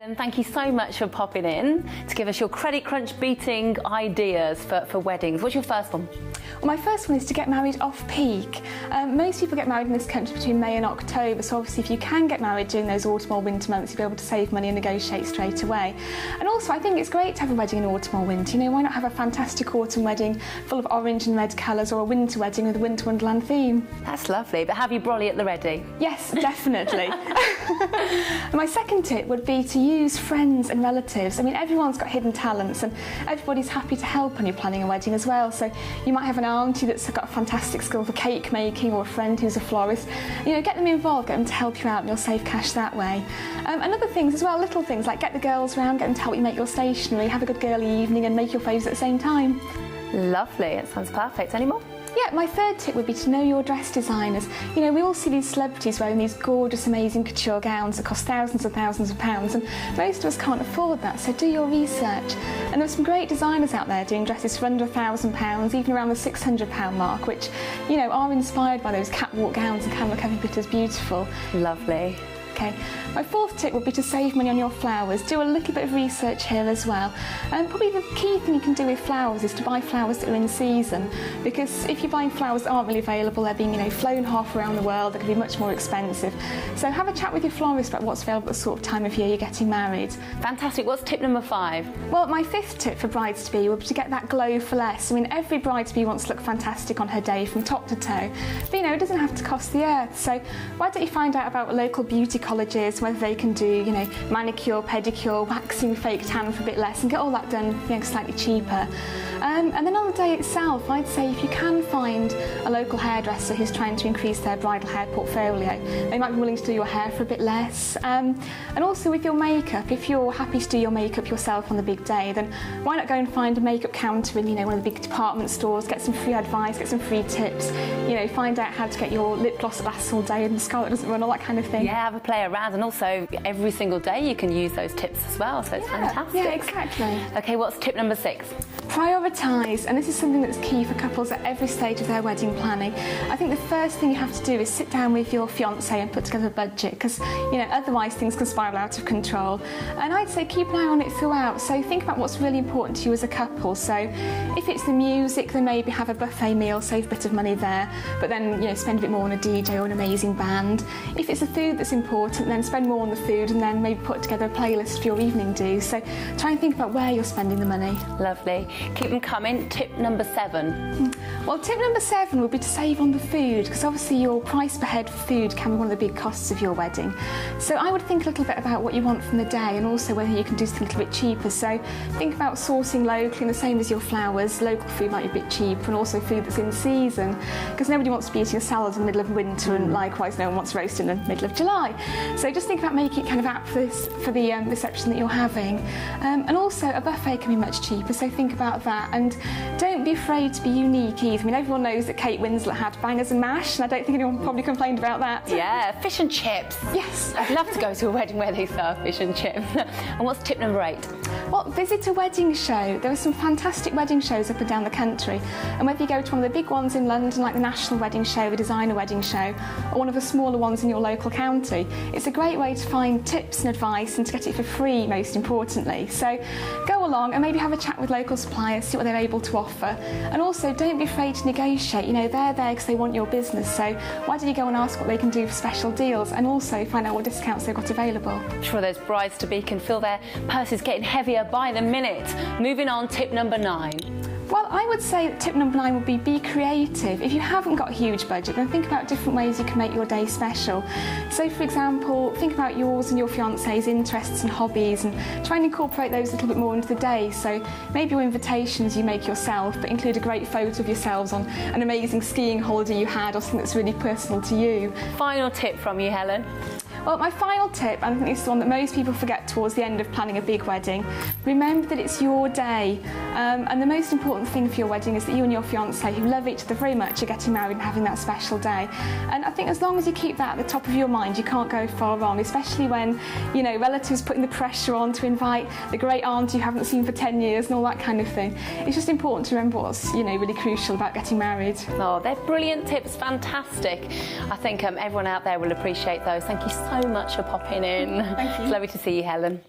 And thank you so much for popping in to give us your credit crunch beating ideas for weddings. What's your first one? Well, my first one is to get married off-peak. Most people get married in this country between May and October, so obviously if you can get married during those autumn or winter months, you'll be able to save money and negotiate straight away. And also I think it's great to have a wedding in autumn or winter. You know, why not have a fantastic autumn wedding full of orange and red colours, or a winter wedding with a winter wonderland theme? That's lovely, but have you brolly at the ready? Yes, definitely. My second tip would be to use friends and relatives. I mean, everyone's got hidden talents and everybody's happy to help when you're planning a wedding as well. So you might have an auntie that's got a fantastic skill for cake making, or a friend who's a florist. You know, get them involved, get them to help you out, and you'll save cash that way. And other things as well, little things like get the girls round, get them to help you make your stationery, have a good girly evening and make your favours at the same time. Lovely, it sounds perfect. Any more? Yeah, my third tip would be to know your dress designers. You know, we all see these celebrities wearing these gorgeous, amazing couture gowns that cost thousands and thousands of pounds, and most of us can't afford that, so do your research. And there's some great designers out there doing dresses for under £1,000, even around the £600 mark, which, you know, are inspired by those catwalk gowns and can look every bit as beautiful. Lovely. Okay. My fourth tip would be to save money on your flowers. Do a little bit of research here as well. And probably the key thing you can do with flowers is to buy flowers that are in season, because if you're buying flowers that aren't really available, they're being, you know, flown half around the world, they can be much more expensive. So have a chat with your florist about what's available at the sort of time of year you're getting married. Fantastic. What's tip number 5? Well, my fifth tip for brides-to-be would be to get that glow for less. I mean, every bride-to-be wants to look fantastic on her day from top to toe, but you know, it doesn't have to cost the earth. So why don't you find out about local beauty colleges, whether they can do, you know, manicure, pedicure, waxing, fake tan for a bit less, and get all that done, you know, slightly cheaper. And then on the day itself, I'd say if you can find a local hairdresser who's trying to increase their bridal hair portfolio, they might be willing to do your hair for a bit less. And also with your makeup, if you're happy to do your makeup yourself on the big day, then why not go and find a makeup counter in, you know, one of the big department stores, get some free advice, get some free tips, you know, find out how to get your lip gloss that lasts all day and mascara that doesn't run, all that kind of thing. Yeah, have a play around, and also every single day you can use those tips as well, so it's fantastic. Yeah, exactly. Okay, what's tip number 6? Prioritise, and this is something that's key for couples at every stage of their wedding planning. I think the first thing you have to do is sit down with your fiancé and put together a budget, because, you know, otherwise things can spiral out of control. And I'd say keep an eye on it throughout, so think about what's really important to you as a couple. So if it's the music, then maybe have a buffet meal, save a bit of money there, but then, you know, spend a bit more on a DJ or an amazing band. If it's the food that's important, then spend more on the food, and then maybe put together a playlist for your evening do. So try and think about where you're spending the money. Lovely. Keep them coming. Tip number 7. Well, tip number 7 would be to save on the food, because obviously your price per head for food can be one of the big costs of your wedding. So I would think a little bit about what you want from the day, and also whether you can do something a little bit cheaper. So think about sourcing locally, and the same as your flowers, local food might be a bit cheaper, and also food that's in season, because nobody wants to be eating a salad in the middle of winter, and likewise no one wants roast in the middle of July. So just think about making it kind of apt for the reception that you're having. And also a buffet can be much cheaper, so think about that. And don't be afraid to be unique either. I mean, everyone knows that Kate Winslet had bangers and mash, and I don't think anyone probably complained about that. Yeah, fish and chips. Yes. I'd love to go to a wedding where they serve fish and chips. And what's tip number 8? Well, visit a wedding show. There are some fantastic wedding shows up and down the country, and whether you go to one of the big ones in London, like the National Wedding Show, the Designer Wedding Show, or one of the smaller ones in your local county, it's a great way to find tips and advice, and to get it for free, most importantly. So go along and maybe have a chat with local suppliers, see what they're able to offer. And also don't be afraid to negotiate. You know, they're there because they want your business, so why don't you go and ask what they can do for special deals, and also find out what discounts they've got available. I'm sure those brides-to-be can feel their purses getting heavier by the minute. Moving on, tip number 9. Well, I would say that tip number 9 would be creative. If you haven't got a huge budget, then think about different ways you can make your day special. So, for example, think about yours and your fiancé's interests and hobbies, and try and incorporate those a little bit more into the day. So maybe your invitations you make yourself, but include a great photo of yourselves on an amazing skiing holiday you had, or something that's really personal to you. Final tip from you, Helen. Well, my final tip, and I think this is the one that most people forget towards the end of planning a big wedding, remember that it's your day. And the most important thing for your wedding is that you and your fiancé, who love each other very much, are getting married and having that special day. And I think as long as you keep that at the top of your mind, you can't go far wrong, especially when, you know, relatives putting the pressure on to invite the great aunt you haven't seen for 10 years and all that kind of thing. It's just important to remember what's, you know, really crucial about getting married. Oh, they're brilliant tips, fantastic. I think everyone out there will appreciate those. Thank you so much for popping in. Thank you. It's lovely to see you, Helen.